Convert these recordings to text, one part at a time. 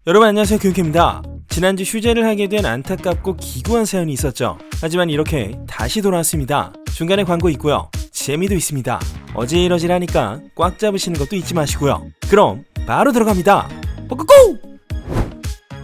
여러분 안녕하세요, 교육입니다. 지난주 휴재를 하게 된 안타깝고 기구한 사연이 있었죠. 하지만 이렇게 다시 돌아왔습니다. 중간에 광고 있고요. 재미도 있습니다. 어지러지하니까 꽉 잡으시는 것도 잊지 마시고요. 그럼 바로 들어갑니다. 고고고!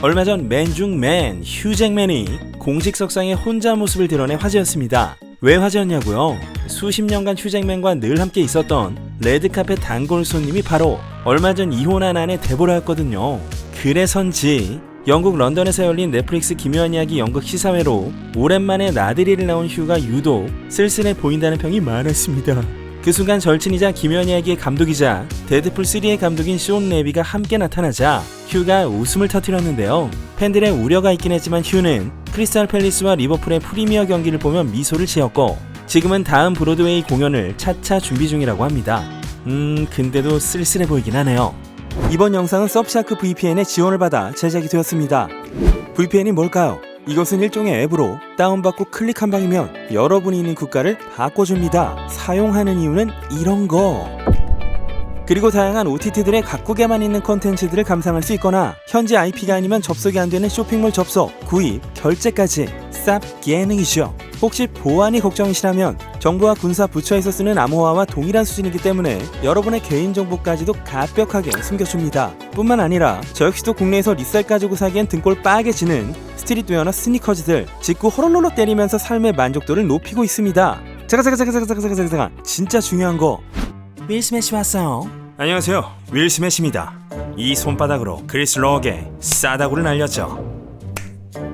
얼마 전 맨 중 맨 휴잭맨이 공식 석상에 혼자 모습을 드러내 화제였습니다. 왜 화제였냐고요? 수십 년간 휴잭맨과 늘 함께 있었던 레드카펫 단골 손님이 바로 얼마 전 이혼한 아내 데보라였거든요. 그래서인지 영국 런던에서 열린 넷플릭스 기묘한 이야기 연극 시사회로 오랜만에 나들이를 나온 휴가 유독 쓸쓸해 보인다는 평이 많았습니다. 그 순간 절친이자 기묘한 이야기의 감독이자 데드풀3의 감독인 쇼 레비가 함께 나타나자 휴가 웃음을 터뜨렸는데요. 팬들의 우려가 있긴 했지만 휴는 크리스탈 팰리스와 리버풀의 프리미어 경기를 보며 미소를 지었고 지금은 다음 브로드웨이 공연을 차차 준비 중이라고 합니다. 근데도 쓸쓸해 보이긴 하네요. 이번 영상은 서브샤크 VPN의 지원을 받아 제작이 되었습니다. VPN이 뭘까요? 이것은 일종의 앱으로 다운받고 클릭 한 방이면 여러분이 있는 국가를 바꿔줍니다. 사용하는 이유는 이런 거. 그리고 다양한 OTT들의 각국에만 있는 콘텐츠들을 감상할 수 있거나 현지 IP가 아니면 접속이 안 되는 쇼핑몰 접속, 구입, 결제까지 쌉 기능이죠. 혹시 보안이 걱정이시라면 정부와 군사 부처에서 쓰는 암호화와 동일한 수준이기 때문에 여러분의 개인정보까지도 가벽하게 숨겨줍니다. 뿐만 아니라 저 역시도 국내에서 리셀 가지고 사기엔 등골 빠개지는 스트릿웨어나 스니커즈들 직구 호롤롤로 때리면서 삶의 만족도를 높이고 있습니다. 잠깐 진짜 중요한 거 윌 스매시 왔어요. 안녕하세요, 윌 스매시입니다. 이 손바닥으로 크리스 록에 싸다구를 날렸죠.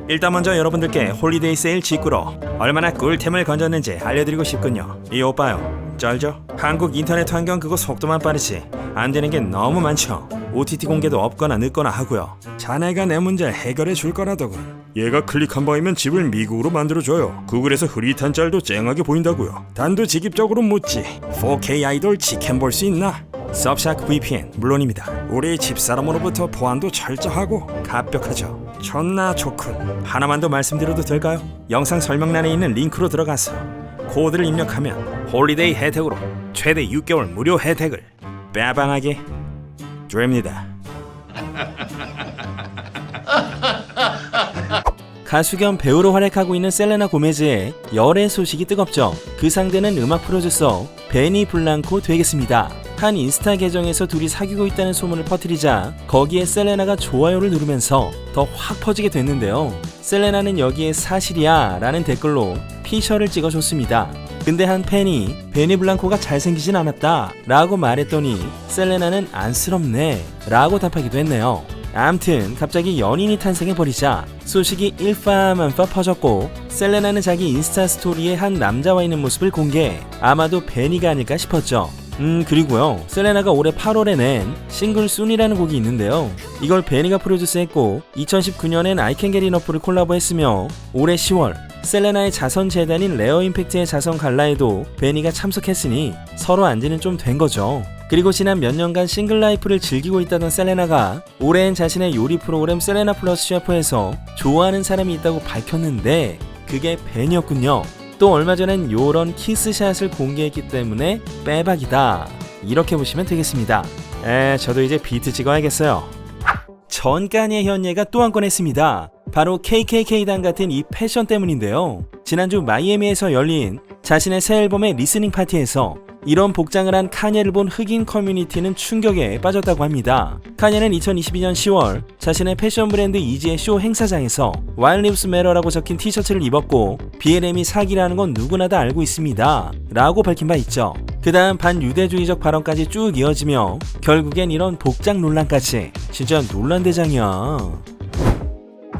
일단 먼저 여러분들께 홀리데이 세일 직구로 얼마나 꿀템을 건졌는지 알려드리고 싶군요. 이 오빠요, 쩔죠? 한국 인터넷 환경 그거 속도만 빠르지 안 되는 게 너무 많죠. OTT 공개도 없거나 늦거나 하고요. 자네가 내 문제를 해결해 줄 거라더군. 얘가 클릭 한 방이면 집을 미국으로 만들어줘요. 구글에서 흐릿한 짤도 쨍하게 보인다고요. 단도직입적으로 묻지 4K 아이돌 직캠 볼 수 있나? 서브샤크 VPN 물론입니다. 우리 집사람으로부터 보안도 철저하고 가벽하죠. 존나 좋군. 하나만 더 말씀드려도 될까요? 영상 설명란에 있는 링크로 들어가서 코드를 입력하면 홀리데이 혜택으로 최대 6개월 무료 혜택을 빠방하게 드립니다. 가수 겸 배우로 활약하고 있는 셀레나 고메즈의 열애 소식이 뜨겁죠. 그 상대는 음악 프로듀서 베니 블랑코 되겠습니다. 한 인스타 계정에서 둘이 사귀고 있다는 소문을 퍼뜨리자 거기에 셀레나가 좋아요를 누르면서 더 확 퍼지게 됐는데요. 셀레나는 여기에 사실이야 라는 댓글로 피셔를 찍어줬습니다. 근데 한 팬이 베니 블랑코가 잘생기진 않았다 라고 말했더니 셀레나는 안쓰럽네 라고 답하기도 했네요. 암튼 갑자기 연인이 탄생해버리자 소식이 일파만파 퍼졌고 셀레나는 자기 인스타 스토리에 한 남자와 있는 모습을 공개. 아마도 베니가 아닐까 싶었죠. 그리고요, 셀레나가 올해 8월에 낸 싱글 순이라는 곡이 있는데요. 이걸 베니가 프로듀스했고 2019년엔 I Can Get Enough를 콜라보했으며 올해 10월 셀레나의 자선 재단인 레어 임팩트의 자선 갈라에도 베니가 참석했으니 서로 안지는 좀 된 거죠. 그리고 지난 몇 년간 싱글 라이프를 즐기고 있다던 셀레나가 올해엔 자신의 요리 프로그램 셀레나 플러스 셰프에서 좋아하는 사람이 있다고 밝혔는데 그게 베니였군요. 또 얼마 전엔 요런 키스샷을 공개했기 때문에 빼박이다 이렇게 보시면 되겠습니다. 저도 이제 비트 찍어야겠어요. 전간의 현예가 또 한 건 했습니다. 바로 KKK단 같은 이 패션 때문인데요. 지난주 마이애미에서 열린 자신의 새 앨범의 리스닝 파티에서 이런 복장을 한 카니를 본 흑인 커뮤니티는 충격에 빠졌다고 합니다. 카니는 2022년 10월 자신의 패션 브랜드 이지의 쇼 행사장에서 While Lives Matter라고 적힌 티셔츠를 입었고 BLM이 사기라는 건 누구나 다 알고 있습니다 라고 밝힌 바 있죠. 그 다음 반유대주의적 발언까지 쭉 이어지며 결국엔 이런 복장 논란까지. 진짜 논란대장이야.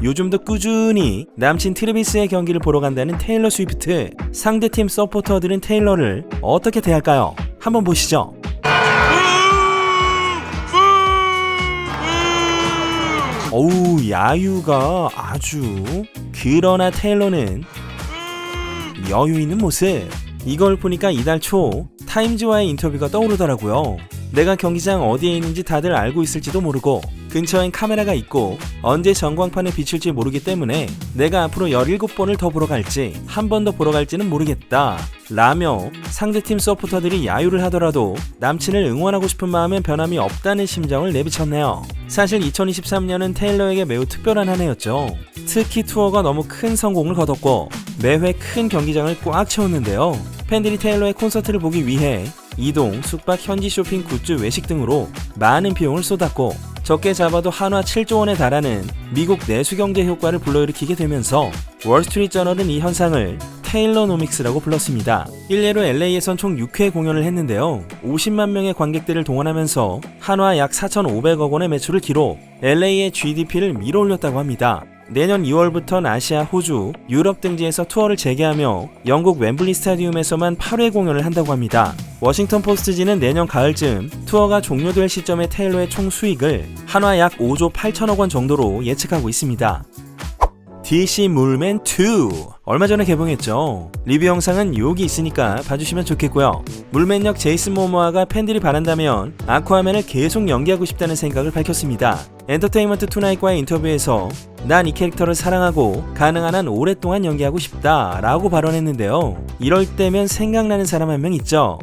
요즘도 꾸준히 남친 트래비스의 경기를 보러 간다는 테일러 스위프트. 상대팀 서포터들은 테일러를 어떻게 대할까요? 한번 보시죠. 어우, 야유가 아주. 그러나 테일러는 여유 있는 모습. 이걸 보니까 이달 초 타임즈와의 인터뷰가 떠오르더라고요. 내가 경기장 어디에 있는지 다들 알고 있을지도 모르고 근처엔 카메라가 있고 언제 전광판에 비칠지 모르기 때문에 내가 앞으로 17번을 더 보러 갈지 한 번 더 보러 갈지는 모르겠다 라며 상대팀 서포터들이 야유를 하더라도 남친을 응원하고 싶은 마음엔 변함이 없다는 심정을 내비쳤네요. 사실 2023년은 테일러에게 매우 특별한 한 해였죠. 특히 투어가 너무 큰 성공을 거뒀고 매회 큰 경기장을 꽉 채웠는데요. 팬들이 테일러의 콘서트를 보기 위해 이동, 숙박, 현지 쇼핑, 굿즈, 외식 등으로 많은 비용을 쏟았고 적게 잡아도 한화 7조 원에 달하는 미국 내수 경제 효과를 불러일으키게 되면서 월스트리트저널은 이 현상을 테일러노믹스라고 불렀습니다. 일례로 LA에선 총 6회 공연을 했는데요. 50만 명의 관객들을 동원하면서 한화 약 4,500억 원의 매출을 기록, LA의 GDP를 밀어올렸다고 합니다. 내년 2월부터는 아시아, 호주, 유럽 등지에서 투어를 재개하며 영국 웸블리 스타디움에서만 8회 공연을 한다고 합니다. 워싱턴 포스트지는 내년 가을쯤 투어가 종료될 시점에 테일러의 총 수익을 한화 약 5조 8천억 원 정도로 예측하고 있습니다. DC 물맨 2 얼마 전에 개봉했죠. 리뷰 영상은 여기 있으니까 봐주시면 좋겠고요. 물맨 역 제이슨 모모아가 팬들이 바란다면 아쿠아맨을 계속 연기하고 싶다는 생각을 밝혔습니다. 엔터테인먼트 투나잇과의 인터뷰에서 난 이 캐릭터를 사랑하고 가능한 한 오랫동안 연기하고 싶다 라고 발언했는데요. 이럴 때면 생각나는 사람 한 명 있죠.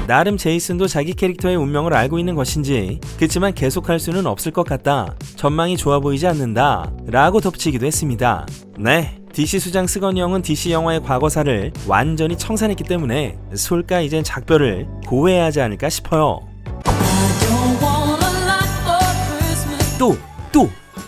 나름 제이슨도 자기 캐릭터의 운명을 알고 있는 것인지 그치만 계속할 수는 없을 것 같다. 전망이 좋아 보이지 않는다 라고 덧붙이기도 했습니다. 네, DC 수장 스건이 형은 DC 영화의 과거사를 완전히 청산했기 때문에 솔까 이젠 작별을 고해야 하지 않을까 싶어요.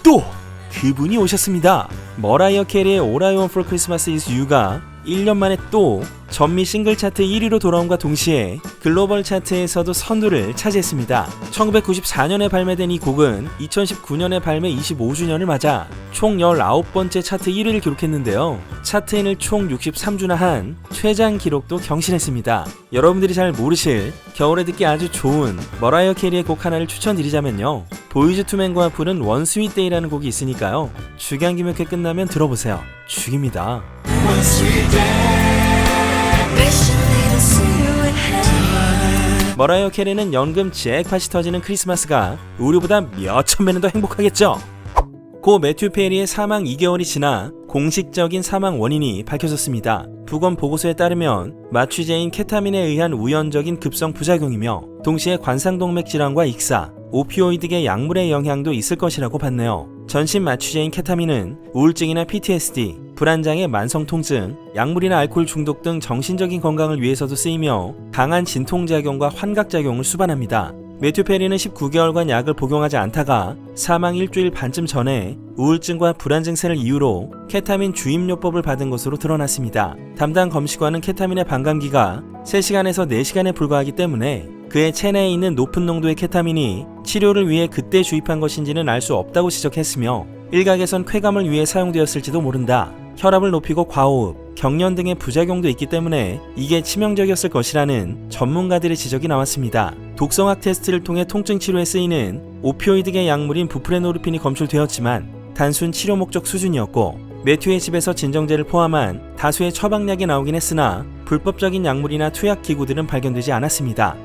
또 그분이 오셨습니다. 머라이어 캐리의 All I Want for Christmas is You가 1년 만에 또 전미 싱글 차트 1위로 돌아옴과 동시에 글로벌 차트에서도 선두를 차지했습니다. 1994년에 발매된 이 곡은 2019년에 발매 25주년을 맞아 총 19번째 차트 1위를 기록했는데요. 차트인을 총 63주나 한 최장 기록도 경신했습니다. 여러분들이 잘 모르실 겨울에 듣기 아주 좋은 머라이어 캐리의 곡 하나를 추천드리자면요. 보이즈 투맨과 부른 원 스윗 데이라는 곡이 있으니까요. 주간기몇회 끝나면 들어보세요. 죽입니다. 머라이어 캐리는 연금 잭팟이 터지는 크리스마스가 우리보다 몇천 배는 더 행복하겠죠. 고 매튜 페리의 사망 2개월이 지나 공식적인 사망 원인이 밝혀졌습니다. 부검 보고서에 따르면 마취제인 케타민에 의한 우연적인 급성 부작용이며 동시에 관상동맥 질환과 익사, 오피오이드계 약물의 영향도 있을 것이라고 봤네요. 전신 마취제인 케타민은 우울증이나 PTSD, 불안장애, 만성통증, 약물이나 알코올 중독 등 정신적인 건강을 위해서도 쓰이며 강한 진통작용과 환각작용을 수반합니다. 매튜 페리는 19개월간 약을 복용하지 않다가 사망 일주일 반쯤 전에 우울증과 불안 증세를 이유로 케타민 주입요법을 받은 것으로 드러났습니다. 담당 검시관은 케타민의 반감기가 3시간에서 4시간에 불과하기 때문에 그의 체내에 있는 높은 농도의 케타민이 치료를 위해 그때 주입한 것인지는 알 수 없다고 지적했으며 일각에선 쾌감을 위해 사용되었을지도 모른다. 혈압을 높이고 과호흡, 경련 등의 부작용도 있기 때문에 이게 치명적이었을 것이라는 전문가들의 지적이 나왔습니다. 독성학 테스트를 통해 통증 치료에 쓰이는 오피오이드계 약물인 부프레노르핀이 검출되었지만 단순 치료 목적 수준이었고 매튜의 집에서 진정제를 포함한 다수의 처방약이 나오긴 했으나 불법적인 약물이나 투약 기구들은 발견되지 않았습니다.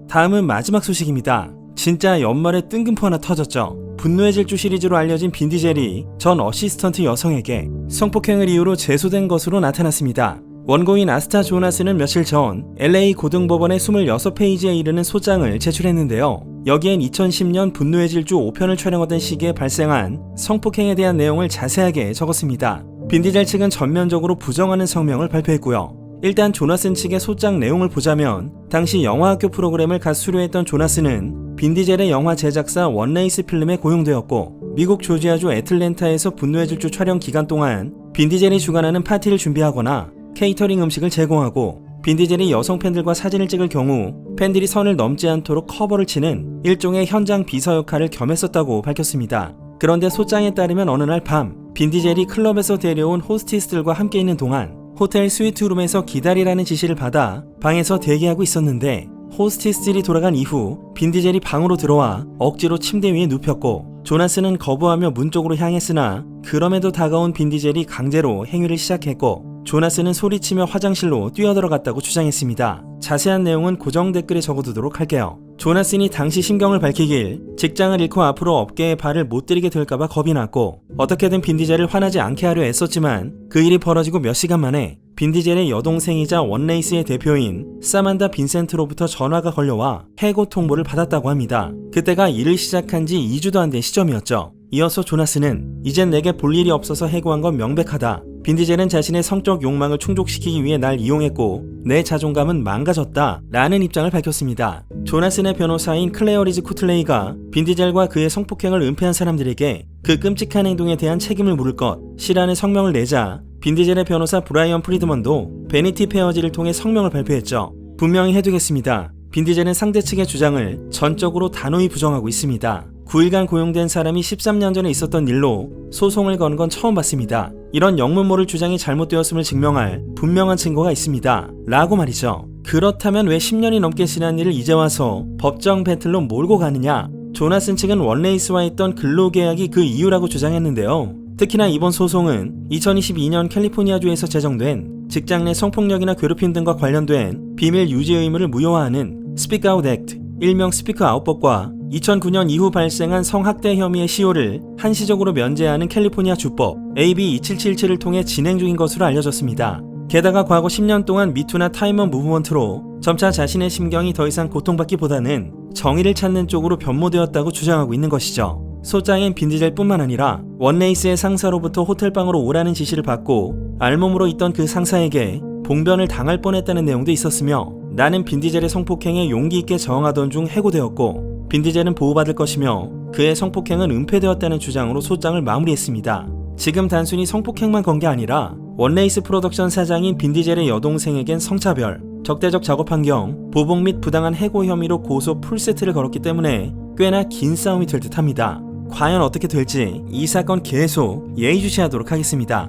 다음은 마지막 소식입니다. 진짜 연말에 뜬금포 하나 터졌죠. 분노의 질주 시리즈로 알려진 빈 디젤이 전 어시스턴트 여성에게 성폭행을 이유로 제소된 것으로 나타났습니다. 원고인 아스타 조나스는 며칠 전 LA 고등법원에 26페이지에 이르는 소장을 제출했는데요. 여기엔 2010년 분노의 질주 5편을 촬영하던 시기에 발생한 성폭행에 대한 내용을 자세하게 적었습니다. 빈 디젤 측은 전면적으로 부정하는 성명을 발표했고요. 일단 조나슨 측의 소장 내용을 보자면 당시 영화학교 프로그램을 갓 수료했던 조나스는 빈 디젤의 영화 제작사 원레이스 필름에 고용되었고 미국 조지아주 애틀랜타에서 분노의 질주 촬영 기간 동안 빈 디젤이 주관하는 파티를 준비하거나 케이터링 음식을 제공하고 빈 디젤이 여성 팬들과 사진을 찍을 경우 팬들이 선을 넘지 않도록 커버를 치는 일종의 현장 비서 역할을 겸했었다고 밝혔습니다. 그런데 소장에 따르면 어느 날 밤 빈 디젤이 클럽에서 데려온 호스티스들과 함께 있는 동안 호텔 스위트룸에서 기다리라는 지시를 받아 방에서 대기하고 있었는데 호스티스들이 돌아간 이후 빈 디젤이 방으로 들어와 억지로 침대 위에 눕혔고 조나스는 거부하며 문 쪽으로 향했으나 그럼에도 다가온 빈 디젤이 강제로 행위를 시작했고 조나스는 소리치며 화장실로 뛰어들어갔다고 주장했습니다. 자세한 내용은 고정 댓글에 적어두도록 할게요. 조나슨이 당시 심경을 밝히길 직장을 잃고 앞으로 업계에 발을 못 들이게 될까봐 겁이 났고 어떻게든 빈디젤을 화나지 않게 하려 애썼지만 그 일이 벌어지고 몇 시간 만에 빈디젤의 여동생이자 원레이스의 대표인 사만다 빈센트로부터 전화가 걸려와 해고 통보를 받았다고 합니다. 그때가 일을 시작한 지 2주도 안 된 시점이었죠. 이어서 조나스는 이젠 내게 볼 일이 없어서 해고한 건 명백하다. 빈디젤은 자신의 성적 욕망을 충족시키기 위해 날 이용했고 내 자존감은 망가졌다 라는 입장을 밝혔습니다. 조나슨의 변호사인 클레어 리즈 쿠틀레이가 빈디젤과 그의 성폭행을 은폐한 사람들에게 그 끔찍한 행동에 대한 책임을 물을 것이라는 성명을 내자 빈디젤의 변호사 브라이언 프리드먼도 베니티 페어지를 통해 성명을 발표했죠. 분명히 해두겠습니다. 빈디젤은 상대 측의 주장을 전적으로 단호히 부정하고 있습니다. 9일간 고용된 사람이 13년 전에 있었던 일로 소송을 거는 건 처음 봤습니다. 이런 영문모를 주장이 잘못되었음을 증명할 분명한 증거가 있습니다. 라고 말이죠. 그렇다면 왜 10년이 넘게 지난 일을 이제 와서 법정 배틀로 몰고 가느냐? 조나슨 측은 원레이스와 했던 근로계약이 그 이유라고 주장했는데요. 특히나 이번 소송은 2022년 캘리포니아주에서 제정된 직장 내 성폭력이나 괴롭힘 등과 관련된 비밀 유지 의무를 무효화하는 스피크 아웃 액트, 일명 스피크 아웃법과 2009년 이후 발생한 성학대 혐의의 시효를 한시적으로 면제하는 캘리포니아 주법 AB 2777을 통해 진행 중인 것으로 알려졌습니다. 게다가 과거 10년 동안 미투나 타임원 무브먼트로 점차 자신의 심경이 더 이상 고통받기보다는 정의를 찾는 쪽으로 변모되었다고 주장하고 있는 것이죠. 소장인 빈디젤뿐만 아니라 원레이스의 상사로부터 호텔방으로 오라는 지시를 받고 알몸으로 있던 그 상사에게 봉변을 당할 뻔했다는 내용도 있었으며 나는 빈디젤의 성폭행에 용기 있게 저항하던 중 해고되었고 빈디젤은 보호받을 것이며 그의 성폭행은 은폐되었다는 주장으로 소장을 마무리했습니다. 지금 단순히 성폭행만 건 게 아니라 원레이스 프로덕션 사장인 빈디젤의 여동생에겐 성차별, 적대적 작업 환경, 보복 및 부당한 해고 혐의로 고소 풀세트를 걸었기 때문에 꽤나 긴 싸움이 될 듯합니다. 과연 어떻게 될지 이 사건 계속 예의주시하도록 하겠습니다.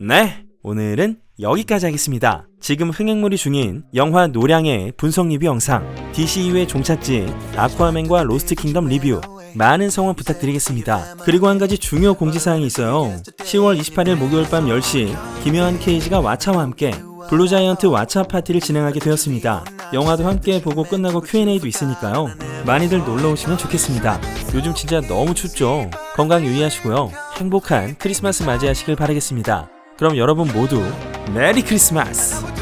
네, 오늘은 여기까지 하겠습니다. 지금 흥행몰이 중인 영화 노량의 분석 리뷰 영상, DCU의 종착지 아쿠아맨과 로스트 킹덤 리뷰 많은 성원 부탁드리겠습니다. 그리고 한 가지 중요 공지사항이 있어요. 10월 28일 목요일 밤 10시 김요한 케이지가 왓챠와 함께 블루자이언트 왓챠 파티를 진행하게 되었습니다. 영화도 함께 보고 끝나고 Q&A도 있으니까요. 많이들 놀러오시면 좋겠습니다. 요즘 진짜 너무 춥죠? 건강 유의하시고요. 행복한 크리스마스 맞이하시길 바라겠습니다. 그럼 여러분 모두 메리 크리스마스!